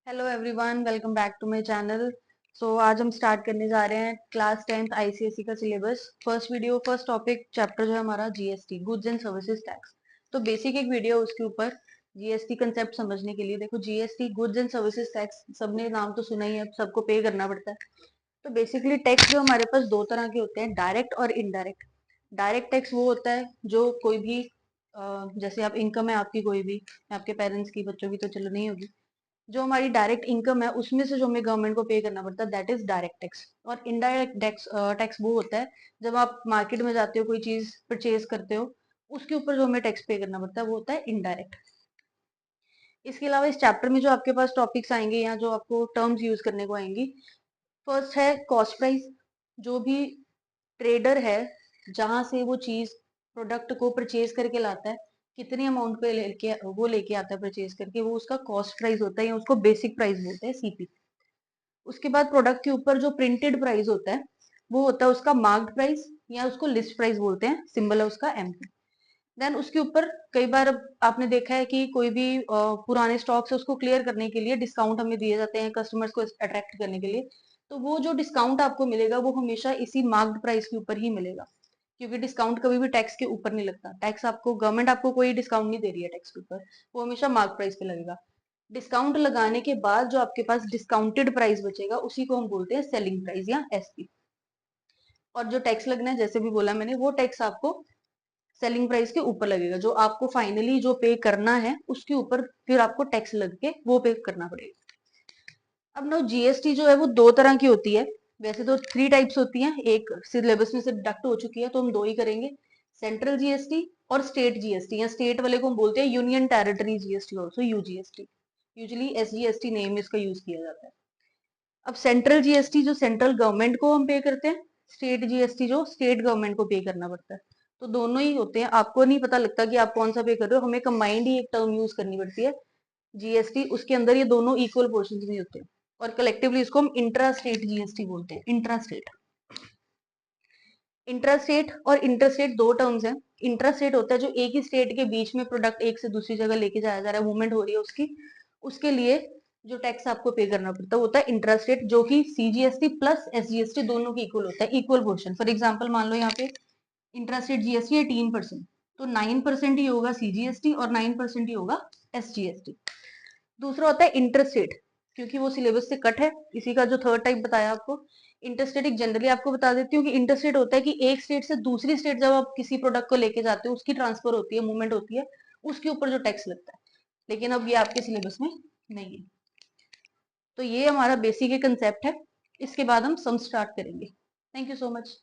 Hello everyone, welcome back to my channel. आज हम start करने जा रहे हैं क्लास 10th आईसीएसई का सिलेबस। फर्स्ट टॉपिक चैप्टर जो है हमारा GST, goods and services tax. तो बेसिक एक वीडियो उसके ऊपर जीएसटी कंसेप्ट समझने के लिए। देखो, GST goods and services tax, सबने नाम तो सुना ही है, सबको पे करना पड़ता है। तो बेसिकली टैक्स जो हमारे पास दो तरह के होते हैं, डायरेक्ट और इनडायरेक्ट। डायरेक्ट टैक्स वो होता है जो कोई भी जैसे आप इनकम है आपकी कोई भी, आपके पेरेंट्स की, बच्चों की तो चलो नहीं होगी, जो हमारी डायरेक्ट इनकम है उसमें से जो हमें गवर्नमेंट को पे करना पड़ता है, दैट इज डायरेक्ट टैक्स। और इनडायरेक्ट टैक्स टैक्स वो होता है जब आप मार्केट में जाते हो, कोई चीज परचेज करते हो, उसके ऊपर जो हमें टैक्स पे करना पड़ता है वो होता है इनडायरेक्ट। इसके अलावा इस चैप्टर में जो आपके पास टॉपिक्स आएंगे या जो आपको टर्म्स यूज करने को आएंगी, फर्स्ट है कॉस्ट प्राइस। जो भी ट्रेडर है, जहां से वो चीज प्रोडक्ट को परचेज करके लाता है, कितने अमाउंट पे लेके आता है परचेज करके, वो उसका कॉस्ट प्राइस होता है या उसको बेसिक प्राइस बोलते हैं, सीपी। उसके बाद प्रोडक्ट के ऊपर जो प्रिंटेड प्राइस होता है वो होता है उसका मार्क्ड प्राइस, या उसको लिस्ट प्राइस बोलते हैं, सिंबल है उसका एमपी। देन उसके ऊपर कई बार आपने देखा है कि कोई भी पुराने स्टॉक है उसको क्लियर करने के लिए डिस्काउंट हमें दिए जाते हैं कस्टमर्स को अट्रैक्ट करने के लिए। तो वो जो डिस्काउंट आपको मिलेगा वो हमेशा इसी मार्क्ड प्राइस के ऊपर ही मिलेगा, क्योंकि डिस्काउंट कभी भी टैक्स के ऊपर नहीं लगता। टैक्स आपको, गवर्नमेंट आपको कोई डिस्काउंट नहीं दे रही है टैक्स के ऊपर, वो हमेशा मार्क प्राइस पे लगेगा। डिस्काउंट लगाने के बाद जो आपके पास डिस्काउंटेड प्राइस बचेगा उसी को हम बोलते हैं सेलिंग प्राइस या एसपी। और जो टैक्स लगना है, जैसे भी बोला मैंने, वो टैक्स आपको सेलिंग प्राइस के ऊपर लगेगा, जो आपको फाइनली जो पे करना है उसके ऊपर फिर आपको टैक्स लग के वो पे करना पड़ेगा। अब नो, जीएसटी जो है वो दो तरह की होती है। वैसे तो थ्री टाइप्स होती हैं, एक सिलेबस में से डिडक्ट हो चुकी है तो हम दो ही करेंगे, सेंट्रल जीएसटी और स्टेट जीएसटी, या स्टेट वाले को हम बोलते हैं union territory GST, also यूजीएसटी। Usually SGST name इसका यूज किया जाता है। अब सेंट्रल जीएसटी जो सेंट्रल गवर्नमेंट को हम पे करते हैं, स्टेट जीएसटी जो स्टेट गवर्नमेंट को पे करना पड़ता है। तो दोनों ही होते हैं, आपको नहीं पता लगता कि आप कौन सा पे कर रहे हो, हमें कंबाइंड ही एक टर्म यूज करनी पड़ती है जीएसटी। उसके अंदर ये दोनों इक्वल पोर्शन में होते हैं और कलेक्टिवली इसको हम इंट्रा स्टेट जीएसटी बोलते हैं। इंट्रा स्टेट, इंट्रा स्टेट और इंटर स्टेट दो टर्म्स हैं। इंट्रा स्टेट होता है जो एक ही स्टेट के बीच में प्रोडक्ट एक से दूसरी जगह लेके जाया जा रहा है, मूवमेंट हो रही है उसकी, उसके लिए जो टैक्स आपको पे करना पड़ता है होता है इंट्रा स्टेट, जो कि सीजीएसटी प्लस एसजीएसटी दोनों की इक्वल होता है, इक्वल पोर्शन। फॉर एग्जाम्पल मान लो यहाँ पे इंट्रा स्टेट जीएसटी है 18%, तो 9% ही होगा सीजीएसटी और 9% ही होगा एसजीएसटी। दूसरा होता है इंटरस्टेट, क्योंकि वो सिलेबस से कट है, इसी का जो थर्ड टाइप बताया आपको। इंटरस्टेट एक जनरली आपको बता देती हूँ कि इंटरस्टेट होता है कि एक स्टेट से दूसरी स्टेट जब आप किसी प्रोडक्ट को लेके जाते हो, उसकी ट्रांसफर होती है, मूवमेंट होती है, उसके ऊपर जो टैक्स लगता है। लेकिन अब ये आपके सिलेबस में नहीं है। तो ये हमारा बेसिक कंसेप्ट है, इसके बाद हम सम स्टार्ट करेंगे। Thank you so much.